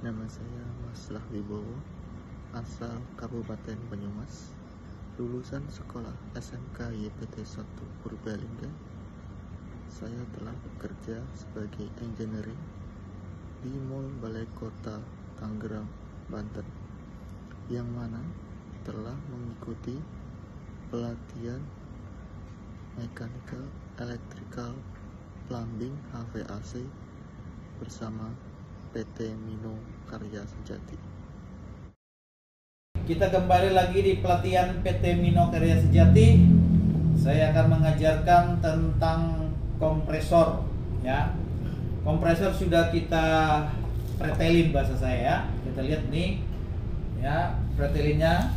Nama saya Mas Wibowo, asal Kabupaten Banyumas, lulusan sekolah SMK YPT 1 Purbalingga. Saya telah bekerja sebagai engineering di Mall Balai Kota Tangerang, Banten, yang mana telah mengikuti pelatihan mechanical, electrical, plumbing, HVAC bersama PT Mino Karya Sejati. Kita kembali lagi di pelatihan PT Mino Karya Sejati. Saya akan mengajarkan tentang kompresor, ya. Kompresor sudah kita pretelin bahasa saya, ya. Kita lihat nih, ya, pretelinnya.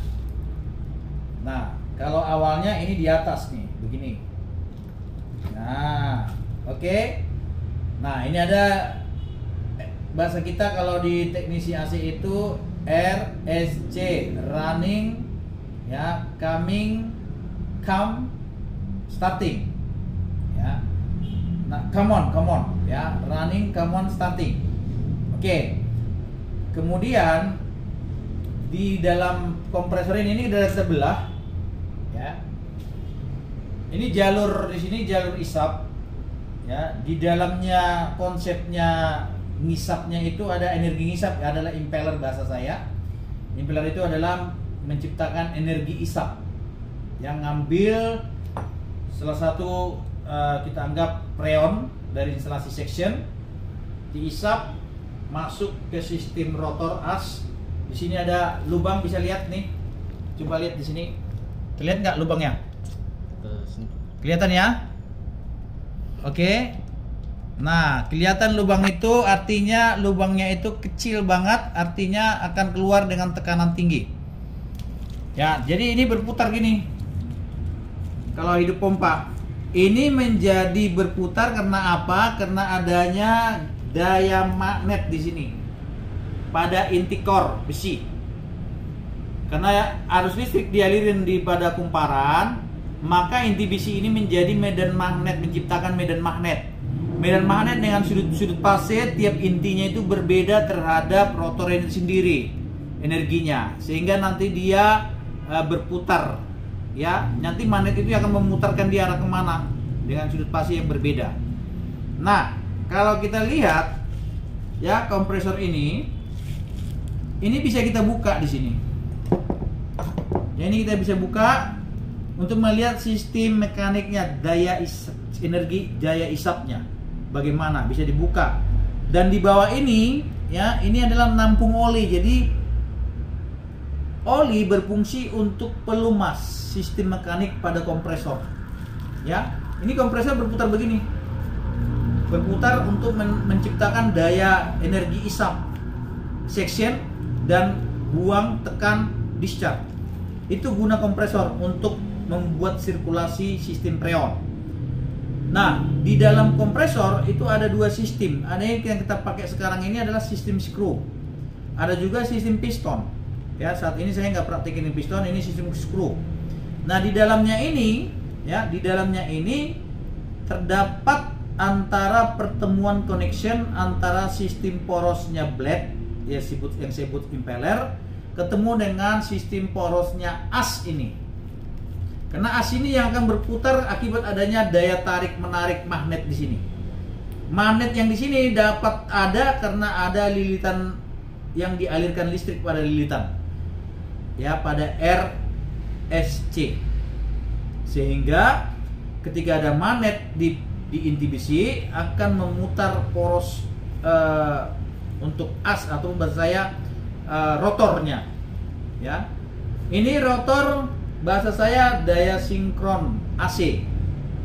Nah, kalau awalnya ini di atas nih, begini. Nah, oke. Nah, ini ada bahasa kita kalau di teknisi AC itu RSC, running, ya, coming, come, starting, ya. Nah, come on, ya, running, come on, starting. Oke. Kemudian di dalam kompresor ini ada sebelah, ya. Ini jalur di sini jalur isap, ya. Di dalamnya konsepnya ngisapnya itu ada energi ngisap, adalah impeller bahasa saya. Impeller itu adalah menciptakan energi isap yang ngambil salah satu kita anggap freon dari instalasi section, diisap masuk ke sistem rotor as. Di sini ada lubang, bisa lihat nih. Coba lihat di sini. Terlihat nggak lubangnya? Kelihatan ya? Oke. Nah, kelihatan lubang itu artinya lubangnya itu kecil banget, artinya akan keluar dengan tekanan tinggi. Ya, jadi ini berputar gini. Kalau hidup pompa, ini menjadi berputar karena apa? Karena adanya daya magnet di sini pada inti core besi. Karena arus listrik dialirin di pada kumparan, maka inti besi ini menjadi medan magnet, menciptakan medan magnet. Medan magnet dengan sudut-sudut fase tiap intinya itu berbeda terhadap rotor ini sendiri energinya, sehingga nanti dia berputar, ya. Nanti magnet itu akan memutarkan di arah kemana dengan sudut fase yang berbeda. Nah, kalau kita lihat, ya, kompresor ini bisa kita buka di sini. Ya, ini kita bisa buka untuk melihat sistem mekaniknya, energi daya isapnya. Bagaimana bisa dibuka, dan di bawah ini, ya, ini adalah menampung oli. Jadi oli berfungsi untuk pelumas sistem mekanik pada kompresor, ya. Ini kompresor berputar begini, berputar untuk menciptakan daya energi isap section dan buang, tekan, discharge. Itu guna kompresor untuk membuat sirkulasi sistem freon. Nah, di dalam kompresor itu ada dua sistem. Ada yang kita pakai sekarang ini adalah sistem screw. Ada juga sistem piston. Ya, saat ini saya nggak praktekin piston, ini sistem screw. Nah, di dalamnya ini, ya, di dalamnya ini terdapat antara pertemuan connection antara sistem porosnya blade, ya, yang saya sebut impeller, ketemu dengan sistem porosnya as ini. Karena as ini yang akan berputar akibat adanya daya tarik menarik magnet di sini. Magnet yang di sini dapat ada karena ada lilitan yang dialirkan listrik pada lilitan, ya, pada RSC. Sehingga ketika ada magnet di inti besi akan memutar poros untuk as atau bahasa saya rotornya, ya. Ini rotor bahasa saya daya sinkron AC,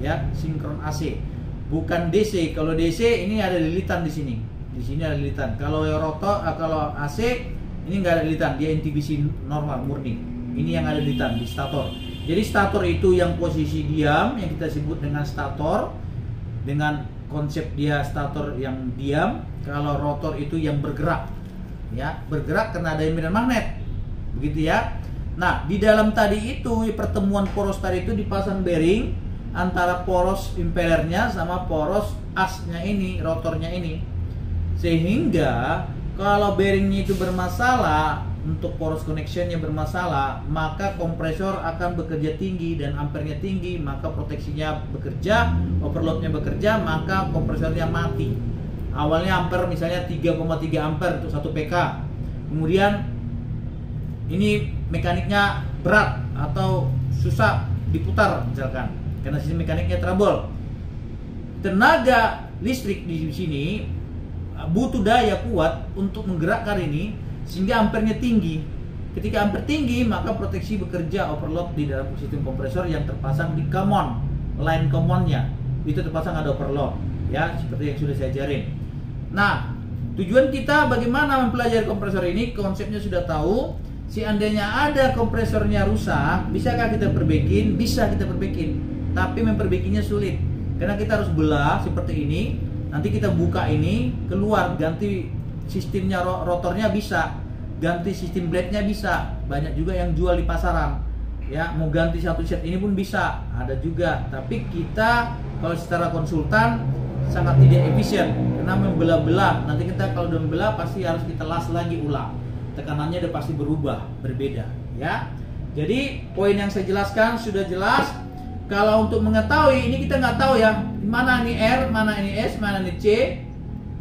ya, sinkron AC, bukan DC. Kalau DC ini ada lilitan di sini. Di sini ada lilitan. Kalau rotor, kalau AC ini nggak ada lilitan, dia NTBC normal murni. Ini yang ada lilitan di stator. Jadi stator itu yang posisi diam, yang kita sebut dengan stator, dengan konsep dia stator yang diam. Kalau rotor itu yang bergerak, ya, bergerak karena ada medan magnet, begitu ya. Nah, di dalam tadi itu pertemuan poros tadi itu dipasang bearing antara poros impellernya sama poros asnya ini, rotornya ini. Sehingga Kalau bearingnya itu bermasalah, untuk poros connectionnya bermasalah, maka kompresor akan bekerja tinggi dan ampernya tinggi, maka proteksinya bekerja, overloadnya bekerja, maka kompresornya mati. Awalnya ampere misalnya 3,3 ampere untuk 1 PK, kemudian ini mekaniknya berat atau susah diputar misalkan karena sistem mekaniknya trouble. Tenaga listrik di sini butuh daya kuat untuk menggerakkan ini sehingga ampernya tinggi. Ketika ampere tinggi, maka proteksi bekerja overload di dalam sistem kompresor yang terpasang di common line commonnya itu terpasang ada overload, ya, seperti yang sudah saya ajarin. Nah, tujuan kita bagaimana mempelajari kompresor ini, konsepnya sudah tahu. Seandainya ada kompresornya rusak, bisakah kita perbaikin? Bisa kita perbaikin, tapi memperbaikinya sulit karena kita harus belah seperti ini. Nanti kita buka ini, keluar, ganti sistemnya, rotornya bisa, ganti sistem blade-nya bisa. Banyak juga yang jual di pasaran, ya, mau ganti satu set ini pun bisa, ada juga. Tapi kita kalau secara konsultan sangat tidak efisien karena membelah-belah. Nanti kita kalau udah membelah pasti harus kita las lagi ulang, tekanannya udah pasti berubah, berbeda, ya. Jadi poin yang saya jelaskan sudah jelas. Kalau untuk mengetahui ini kita nggak tahu ya, mana ini R, mana ini S, mana ini C,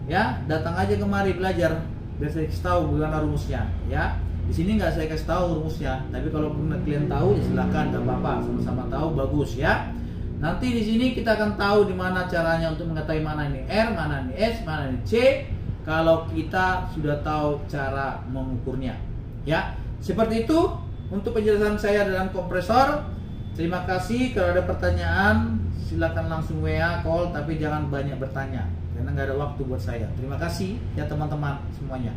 ya, datang aja kemari belajar biar saya kasih tahu bagaimana rumusnya, ya. Di sini nggak saya kasih tahu rumusnya, tapi kalau kalian tahu ya silakan, nggak apa-apa, sama-sama tahu bagus, ya. Nanti di sini kita akan tahu di mana caranya untuk mengetahui mana ini R, mana ini S, mana ini C. Kalau kita sudah tahu cara mengukurnya, ya. Seperti itu untuk penjelasan saya dalam kompresor. Terima kasih. Kalau ada pertanyaan silakan langsung WA, call, tapi jangan banyak bertanya karena nggak ada waktu buat saya. Terima kasih ya teman-teman semuanya.